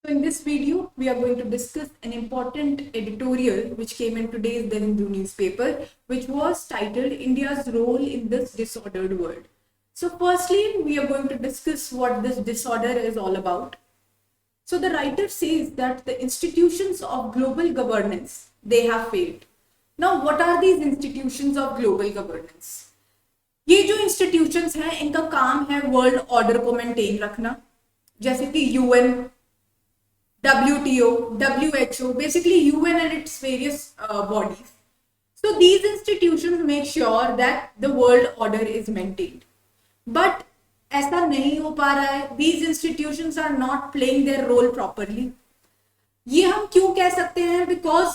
So in this video, we are going to discuss an important editorial which came in today's The Hindu newspaper, which was titled India's Role in this Disordered World. So firstly, we are going to discuss what this disorder is all about. So the writer says that the institutions of global governance, they have failed. Now, what are these institutions of global governance? ये जो institutions हैं, इनका काम है world order को maintain रखना, जैसे कि UN, WTO, WHO, basically UN and its various bodies. So these institutions make sure that the world order is maintained. But ऐसा नहीं हो पा रहा है. These institutions are not playing their role properly. ये हम क्यों कह सकते हैं? Because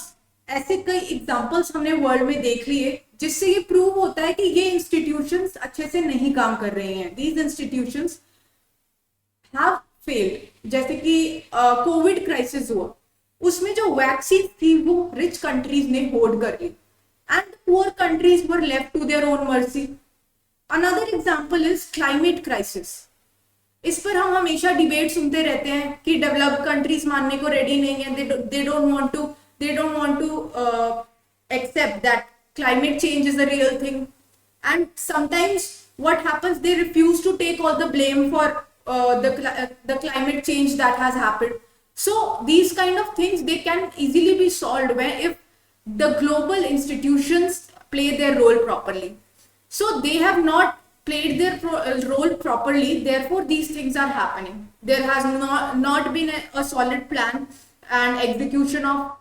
ऐसे कई एग्जाम्पल्स हमने वर्ल्ड में देख लिए जिससे ये प्रूव होता है कि ये इंस्टीट्यूशंस अच्छे से नहीं काम कर रहे हैं. These institutions have failed. जैसे कि कोविड क्राइसिस हुआ, उसमें जो वैक्सीन थी वो रिच कंट्रीज ने होल्ड कर ली and poor countries were left to their own mercy. Another example is climate crisis. इस पर हम हमेशा डिबेट सुनते रहते हैं कि डेवलप्ड कंट्रीज मानने को रेडी नहीं है. they don't want to accept that climate change is a real thing, and sometimes what happens, they refuse to take all the blame for the climate change that has happened. So these kind of things, they can easily be solved when if the global institutions play their role properly. So they have not played their role properly, therefore these things are happening. There has not been a solid plan and execution of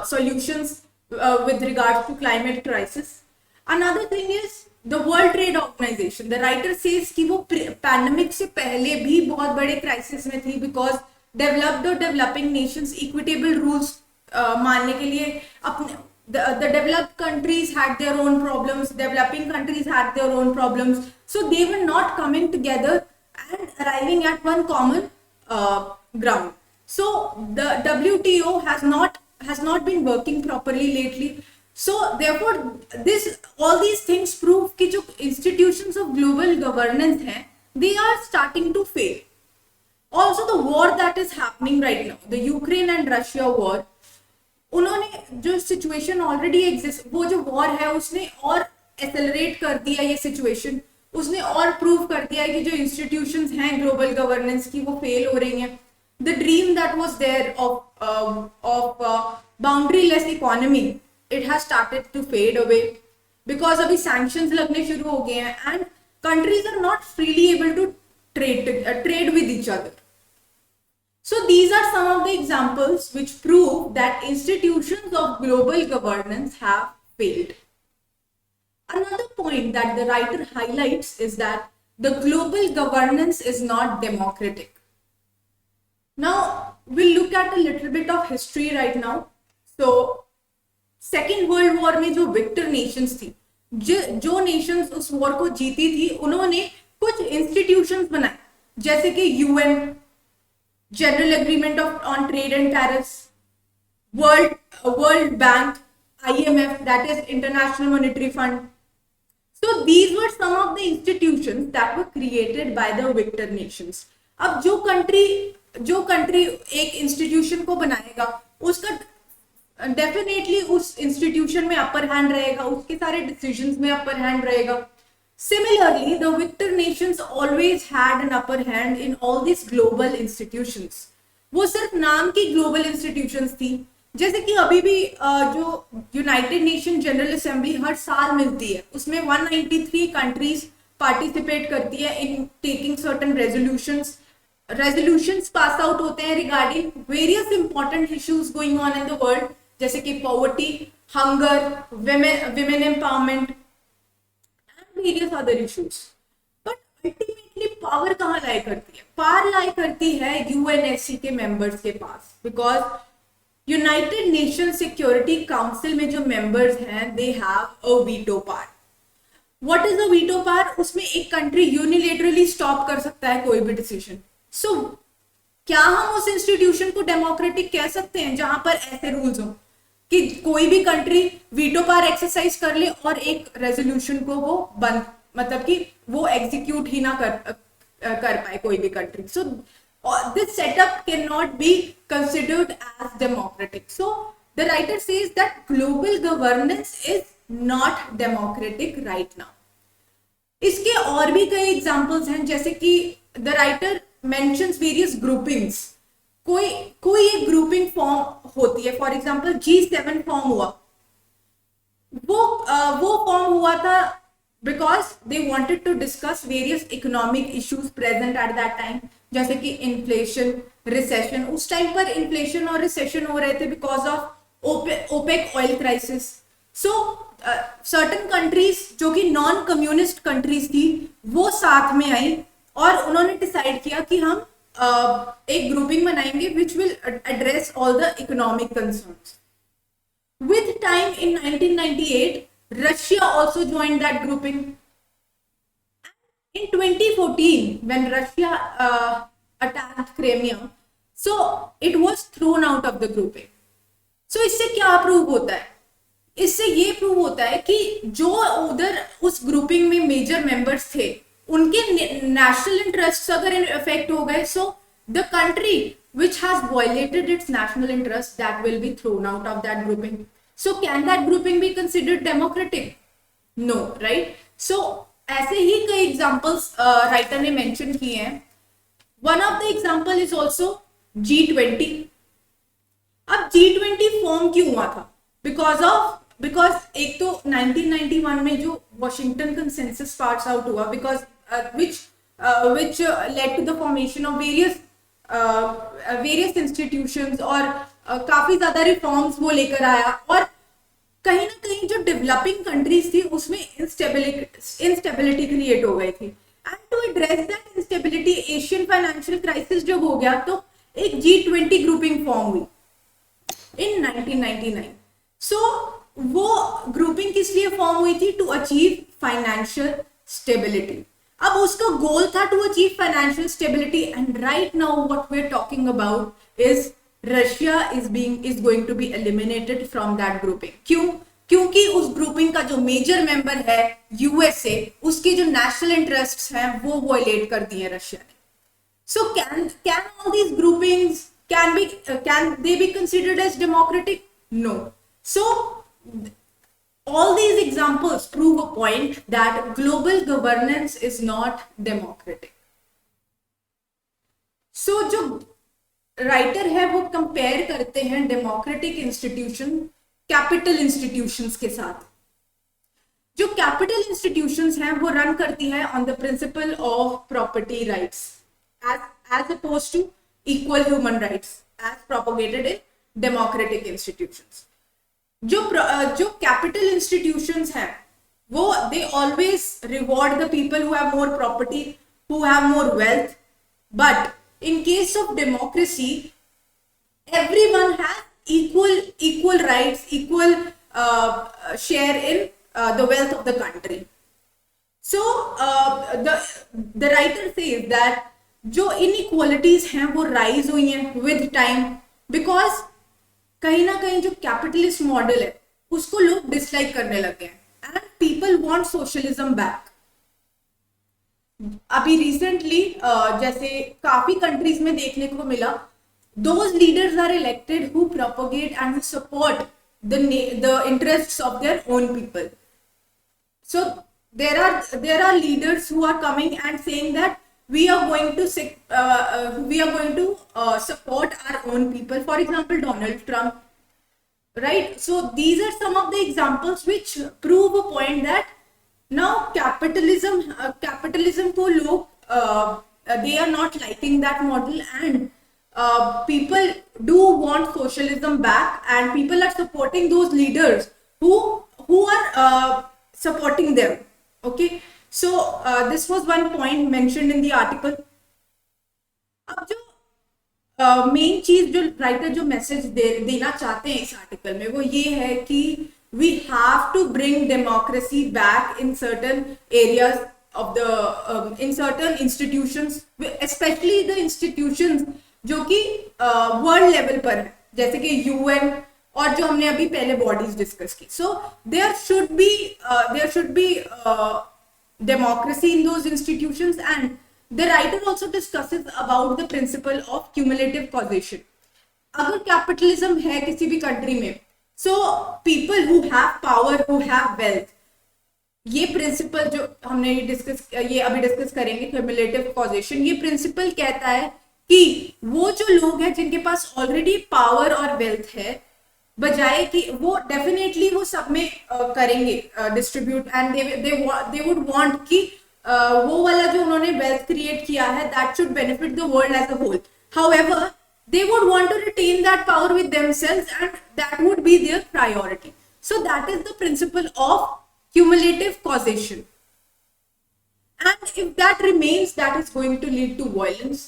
solutions with regards to climate crisis. Another thing is the World Trade Organization. The writer says कि वो pandemic से पहले भी बहुत बड़े crisis में थी, because developed और डेवलपिंग नेशंस इक्विटेबल रूल्स मानने के लिए अपने the developed countries had their own problems, developing countries had their own problems, so they were not coming together and arriving at one common ground. So the WTO has not been working properly lately. So therefore all these things prove कि जो institutions of global governance हैं, they are starting to fail. Also the war that is happening right now, the Ukraine and Russia war, उन्होंने जो situation already exist, वो जो war है उसने और एक्सेलरेट कर दिया ये सिचुएशन. उसने और प्रूव कर दिया है कि जो इंस्टीट्यूशंस हैं ग्लोबल गवर्नेंस की वो फेल हो रही हैं. The dream that was there of boundaryless economy, it has started to fade away because अभी सैंक्शंस लगने शुरू हो गए हैं and countries are not freely able to trade with each other. So these are some of the examples which prove that institutions of global governance have failed. Another point that the writer highlights is that the global governance is not democratic. Now we'll look at a little bit of history right now. So Second World War में जो victor nations थी, जो nations उस war को जीती थी, उन्होंने कुछ institutions बनाए, जैसे कि UN, General Agreement on Trade and Tariffs, World Bank, IMF, that is International Monetary Fund. So these were some of the institutions that were created by the victor nations. अब जो कंट्री एक institution को बनाएगा, उसका definitely उस institution में upper hand रहेगा, उसके सारे डिसीजंस में अपर हैंड रहेगा. Similarly, the victor nations always had an upper hand in all these global institutions. वो सिर्फ नाम की global institutions थी. जैसे कि अभी भी जो यूनाइटेड नेशन जनरल असेंबली हर साल मिलती है, उसमें 193 कंट्रीज पार्टिसिपेट करती है in taking certain resolutions pass out होते हैं regarding various important issues going on in the world, जैसे कि poverty, hunger, women empowerment, various other issues. But ultimately power कहाँ lie करती है? Power lie करती है UNSC के members के पास, because United Nations Security Council में जो members हैं, they have a veto power. What is a veto power? उसमें एक country unilaterally stop कर सकता है कोई भी decision. So क्या हम उस institution को democratic कह सकते हैं जहां पर ऐसे rules हों कि कोई भी कंट्री वीटो पावर एक्सरसाइज कर ले और एक रेजोल्यूशन को वो बंद, मतलब कि वो एग्जीक्यूट ही ना कर पाए कोई भी country. So this setup cannot be considered as democratic. So the writer says that global governance is not democratic right now. इसके और भी कई एग्जांपल्स हैं, जैसे कि the writer mentions various groupings. कोई कोई एक ग्रुपिंग फॉर्म होती है, फॉर एग्जांपल G7 फॉर्म हुआ. वो फॉर्म हुआ था because they wanted to discuss various economic issues present at that time, जैसे कि इन्फ्लेशन, रिसेशन. उस टाइम पर इन्फ्लेशन और रिसेशन हो रहे थे because of OPEC oil crisis. So certain countries जो कि नॉन कम्युनिस्ट कंट्रीज थी वो साथ में आई और उन्होंने डिसाइड किया कि हम एक ग्रुपिंग बनाएंगे which will address all the economic concerns. With time in 1998, Russia also joined that grouping. In 2014, when Russia attacked Crimea, so it was thrown out of the grouping. So इससे क्या prove होता है? इससे ये prove होता है कि जो उधर उस ग्रुपिंग में मेजर मेंबर्स थे उनके नेशनल इंटरेस्ट अगर इफेक्ट हो गए, so the country which has violated its national interest, that will be thrown out of that grouping. So can that grouping be considered democratic? No, right? So ऐसे ही कई examples writer ने mention किए हैं. One of the example is also G20. अब G20 form क्यों हुआ था? Because एक तो 1991 में जो वॉशिंगटन कंसेंसस पास आउट हुआ, because which led to the formation of various institutions और काफी ज्यादा रिफॉर्म्स वो लेकर आया. और कहीं ना कहीं जो डेवलपिंग कंट्रीज थी उसमें इंस्टेबिलिटी क्रिएट हो गई थी. And to address that instability, Asian financial crisis जब हो गया तो एक G20 ग्रुपिंग फॉर्म हुई इन 1999. सो वो ग्रुपिंग किस लिए फॉर्म हुई थी? To achieve financial stability. अब उसका गोल था to achieve financial stability. And right now what we are talking about is Russia is going to be eliminated from that grouping. क्यों? क्योंकि उस ग्रुपिंग का जो मेजर मेंबर है यूएसए, उसके जो नेशनल इंटरेस्ट्स हैं वो वायलेट कर दिए रशिया ने. So can all these groupings can they be considered as democratic? No. So all these examples prove a point that global governance is not democratic. So जो writer है वो compare करते हैं डेमोक्रेटिक इंस्टीट्यूशन कैपिटल इंस्टीट्यूशंस के साथ. जो capital institutions हैं वो रन करती है on the principle of property rights as opposed to equal human rights as propagated in democratic institutions. जो capital institutions हैं वो they always reward the people who have more property, who have more wealth. But in case of democracy, everyone has equal rights, equal share in the wealth of the country. So the writer says that जो inequalities हैं वो rise हुई हैं with time, because कहीं ना कहीं जो capitalist model है उसको लोग डिसलाइक करने लगे हैं and people want socialism back. अभी रिसेंटली जैसे काफी कंट्रीज में देखने को मिला, those leaders are elected who propagate and support the interests of their own people. So there are leaders who are coming and saying that we are going to support our own people. For example, Donald Trump, right? So these are some of the examples which prove a point that now capitalism को लोग they are not liking that model, and people do want socialism back, and people are supporting those leaders who are supporting them. Okay. So this was one point mentioned in the article. अब जो main चीज जो writer जो message देना चाहते हैं इस article में वो ये है कि we have to bring democracy back in certain areas of the in certain institutions, especially the institutions जो कि वर्ल्ड लेवल पर है, जैसे कि यूएन और जो हमने अभी पहले बॉडीज डिस्कस की. So there should be democracy in those institutions, and The writer also discusses about the principle of cumulative causation. अगर कैपिटलिज्म है किसी भी कंट्री में, so people who have power, who have wealth, ये principal जो हमने ये अभी डिस्कस करेंगे, क्यूमुलेटिव कॉजेशन, ये प्रिंसिपल कहता है कि वो जो लोग हैं जिनके पास ऑलरेडी पावर और वेल्थ है, बजाय कि वो डेफिनेटली वो सब में करेंगे distribute, and they would want कि वो वाला जो उन्होंने वेल्थ क्रिएट किया है that should benefit the world as a whole. However they would want to retain that power with themselves, and that would be their priority. So that is the principle of cumulative causation. And if that remains, that is going to lead to violence.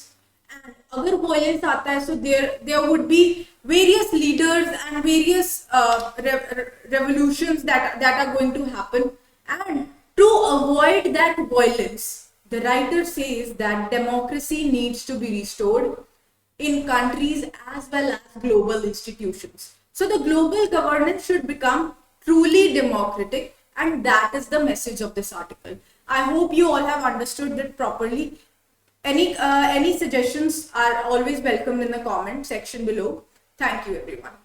And agar violence aata hai, so there would be various leaders and various revolutions that are going to happen. And to avoid that violence, the writer says that democracy needs to be restored in countries as well as global institutions. So the global governance should become truly democratic, and that is the message of this article. I hope you all have understood it properly. Any suggestions are always welcome in the comment section below. Thank you everyone.